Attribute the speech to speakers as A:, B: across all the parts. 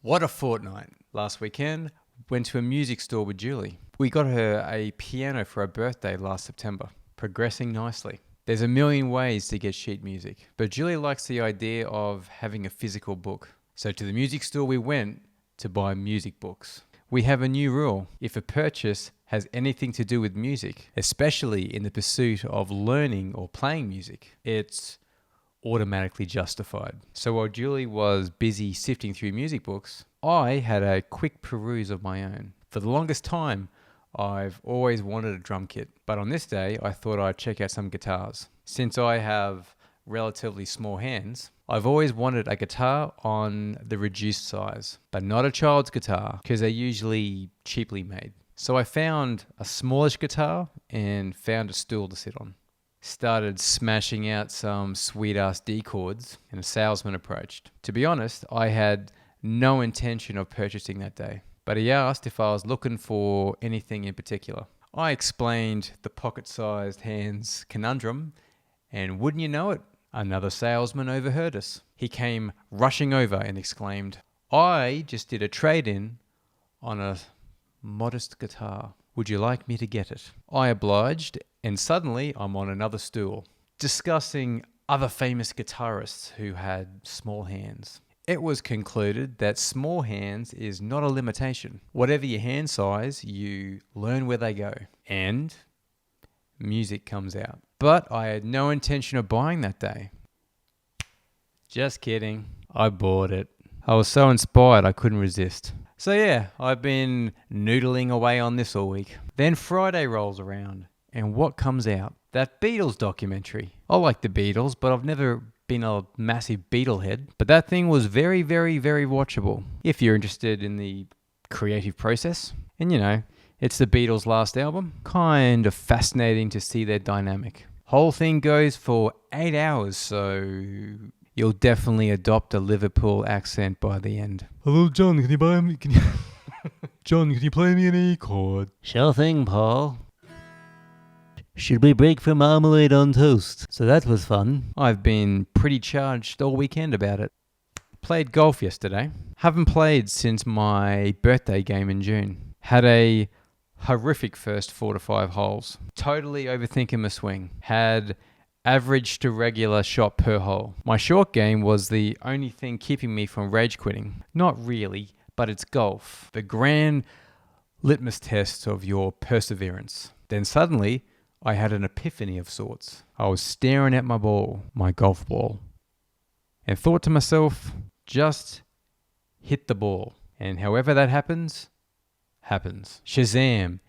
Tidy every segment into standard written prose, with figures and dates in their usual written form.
A: What a fortnight. Last weekend, went to a music store with Julie. We got her a piano for her birthday last September, progressing nicely. There's a million ways to get sheet music, but Julie likes the idea of having a physical book. So to the music store we went to buy music books. We have a new rule. If a purchase has anything to do with music, especially in the pursuit of learning or playing music, it's automatically justified. So while Julie was busy sifting through music books, I had a quick peruse of my own. For the longest time, I've always wanted a drum kit, but on this day, I thought I'd check out some guitars. Since I have relatively small hands, I've always wanted a guitar on the reduced size, but not a child's guitar because they're usually cheaply made. So I found a smallish guitar and found a stool to sit on. Started smashing out some sweet-ass D chords, and a salesman approached. To be honest, I had no intention of purchasing that day, but he asked if I was looking for anything in particular. I explained the pocket-sized hands conundrum, and wouldn't you know it, another salesman overheard us. He came rushing over and exclaimed, "I just did a trade-in on a modest guitar. Would you like me to get it?" I obliged, and suddenly I'm on another stool, discussing other famous guitarists who had small hands. It was concluded that small hands is not a limitation. Whatever your hand size, you learn where they go, and music comes out. But I had no intention of buying that day. Just kidding. I bought it. I was so inspired I couldn't resist. So yeah, I've been noodling away on this all week. Then Friday rolls around, and what comes out? That Beatles documentary. I like the Beatles, but I've never been a massive Beatle head. But that thing was very, very, very watchable. If you're interested in the creative process. And you know, it's the Beatles' last album. Kind of fascinating to see their dynamic. Whole thing goes for 8 hours, so you'll definitely adopt a Liverpool accent by the end.
B: Hello, John. Can you play me an E chord?
C: Sure thing, Paul. Should we break for marmalade on toast? So that was fun.
A: I've been pretty charged all weekend about it. Played golf yesterday. Haven't played since my birthday game in June. Had a horrific first 4 to 5 holes. Totally overthinking my swing. Had average to regular shot per hole. My short game was the only thing keeping me from rage quitting. Not really, but it's golf. The grand litmus test of your perseverance. Then suddenly, I had an epiphany of sorts. I was staring at my ball, my golf ball, and thought to myself, just hit the ball. And however that happens, happens. Shazam,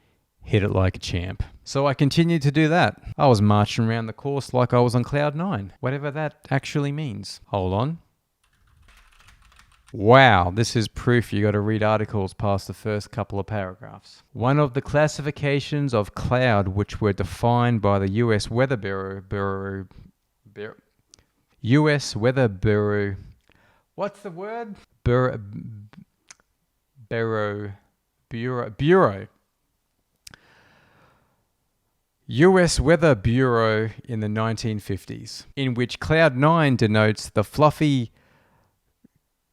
A: hit it like a champ. So I continued to do that. I was marching around the course like I was on cloud 9, whatever that actually means. Hold on. Wow, this is proof you got to read articles past the first couple of paragraphs. One of the classifications of cloud which were defined by the US Weather Bureau. US Weather Bureau. What's the word? Bureau. US Weather Bureau in the 1950s, in which cloud 9 denotes the fluffy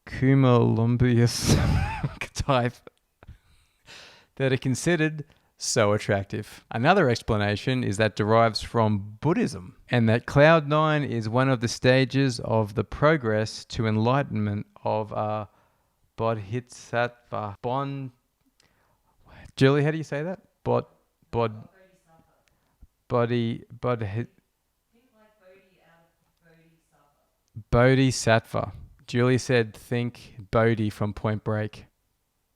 A: cumulonimbus type that are considered so attractive. Another explanation is that derives from Buddhism, and that cloud 9 is one of the stages of the progress to enlightenment of a bodhisattva. Julie, how do you say that? Bodhisattva. Julie said, think Bodhi from Point Break.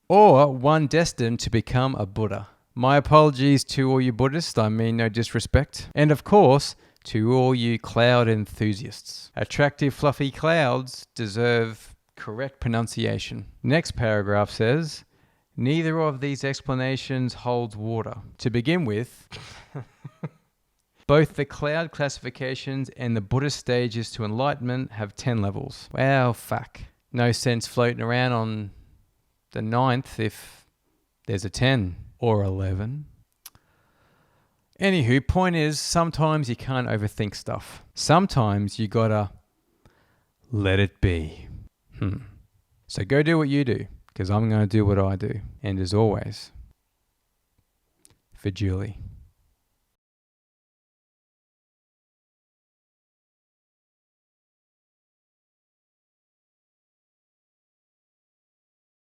A: Or one destined to become a Buddha. My apologies to all you Buddhists, I mean no disrespect. And of course, to all you cloud enthusiasts. Attractive fluffy clouds deserve correct pronunciation. Next paragraph says, neither of these explanations holds water. To begin with, both the cloud classifications and the Buddhist stages to enlightenment have 10 levels. Well, fuck. No sense floating around on the 9th if there's a 10 or 11. Anywho, point is, sometimes you can't overthink stuff. Sometimes you gotta let it be. So go do what you do, because I'm going to do what I do. And as always, for Julie.